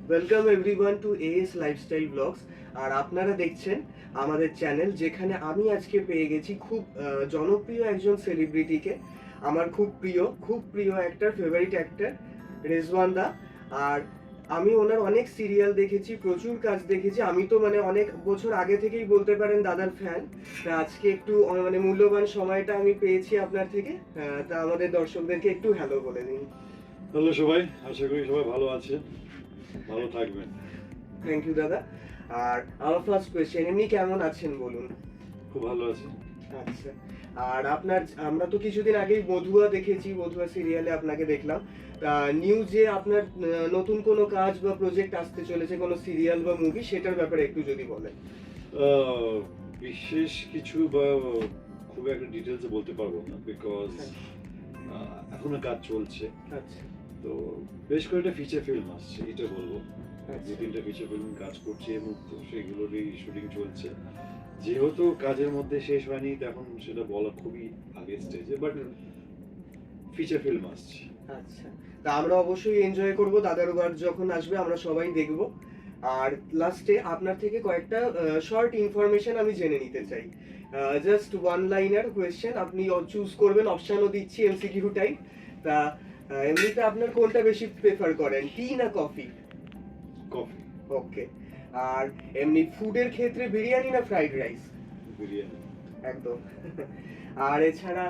Welcome everyone to AS lifestyle blogs. আর আপনারা দেখছেন আমাদের চ্যানেল, যেখানে আমি আজকে পেয়ে গেছি খুব জনপ্রিয় একজন সেলিব্রিটিকে। আমার খুব প্রিয় অ্যাক্টর, ফেভারিট অ্যাক্টর রেজওয়ান দা। আর আমি ওনার অনেক সিরিয়াল দেখেছি, প্রচুর কাজ দেখেছি। আমি তো অনেক বছর আগে থেকেই বলতে পারেন দাদার ফ্যান। তা আজকে একটু মূল্যবান সময়টা আমি পেয়েছি আপনার থেকে। তা আমাদের দর্শকদেরকে একটু হ্যালো বলে দিন। হ্যালো সবাই, আশা করি সবাই ভালো আছে, ভালো থাকবেন। থ্যাংক ইউ দাদা। আর আমার ফার্স্ট কোয়েশ্চেন, এমনি কেমন আছেন বলুন? খুব ভালো আছি। আচ্ছা। আর আমরা তো কিছুদিন আগেই বধুয়া দেখেছি, বধুয়া সিরিয়ালে আপনাকে দেখলাম। তা নিউজে আপনার নতুন কোনো কাজ বা প্রজেক্ট আসতে চলেছে, কোনো সিরিয়াল বা মুভি, সেটার ব্যাপারে একটু যদি বলেন। বিশেষ কিছু বা খুব একটা ডিটেলসে বলতে পারবো না, বিকজ এখনো কাজ চলছে। আচ্ছা তো বেশ কয়েকটা ফিচার ফিল্ম আসছে, এটা বলবো। আচ্ছা। 2-3টা ফিচার ফিল্ম কাজ করছি এবং তো সেগুলোরই শুটিং চলছে। যেহেতু কাজের মধ্যে শেষ হয়নি, তখন সেটা বলা খুবই আগের স্টেজে, বাট ফিচার ফিল্ম আসছে। আচ্ছা, তা আমরা অবশ্যই এনজয় করব। দাদার ওয়ার্ক যখন আসবে আমরা সবাই দেখব। আর লাস্টে আপনার থেকে কয়েকটা শর্ট ইনফরমেশন আমি জেনে নিতে চাই। জাস্ট ওয়ান লাইনার কোয়েশ্চেন, আপনি চুজ করবেন, অপশনও দিচ্ছি এমসিকিউ টাইপ। তা এমনিতে আপনার কোনটা বেশি প্রেফার করেন, টি না কফি? কফি। ওকে। আর এমনি ফুডের ক্ষেত্রে বিরিয়ানি না ফ্রাইড রাইস? বিরিয়ানি। একদম। আর এছাড়া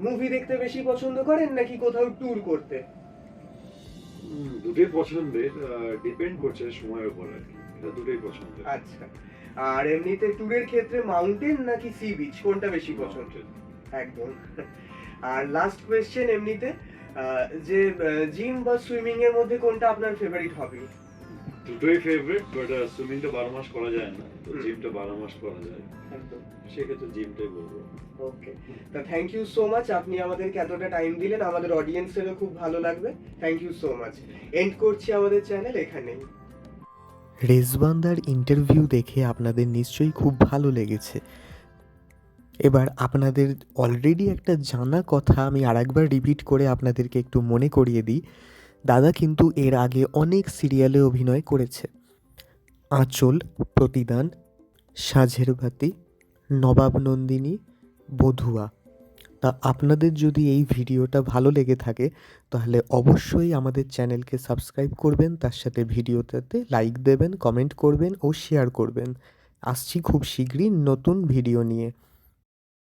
মুভি দেখতে বেশি পছন্দ করেন নাকি কোথাও ট্যুর করতে? দুটোই পছন্দের, ডিপেন্ড করছে সময়ের উপর আর কি। এটা দুটোই পছন্দের। আচ্ছা। আর এমনিতে ট্যুরের ক্ষেত্রে মাউন্টেন নাকি সি বিচ, কোনটা বেশি পছন্দ? একদম। আর লাস্ট কোয়েশ্চেন, এমনিতে যে জিম বা সুইমিং এর মধ্যে কোনটা আপনার ফেভারিট হবি? দুটোই ফেভারিট, বাট সুইমিংটা 12 মাস করা যায় না, তো হুম। জিমটা 12 মাস করা যায়। একদম। সেক্ষেত্রে জিমটাই বলবো। ওকে। তা থ্যাংক ইউ সো মাচ, আপনি আমাদেরকে এতটা টাইম দিলেন, আমাদের অডিয়েন্সেরও খুব ভালো লাগবে। Thank you so much. End করছি আমাদের চ্যানেল এখানেই। রেজওয়ান্দার ইন্টারভিউ দেখে আপনাদের নিশ্চয়ই খুব ভালো লেগেছে। এবার আপনাদের অলরেডি একটা জানা কথা আমি আরেকবার রিপিট করে আপনাদেরকে একটু মনে করিয়ে দিই। দাদা কিন্তু এর আগে অনেক সিরিয়ালে অভিনয় করেছে। আঁচল, প্রতিদান, সাঁঝের বাতি, নবাব নন্দিনী, বধুয়া। তা আপনাদের যদি এই ভিডিওটা ভালো লেগে থাকে তাহলে অবশ্যই আমাদের চ্যানেলকে সাবস্ক্রাইব করবেন, তার সাথে ভিডিওটাতে লাইক দেবেন, কমেন্ট করবেন ও শেয়ার করবেন। আসছি খুব শীঘ্রই নতুন ভিডিও নিয়ে।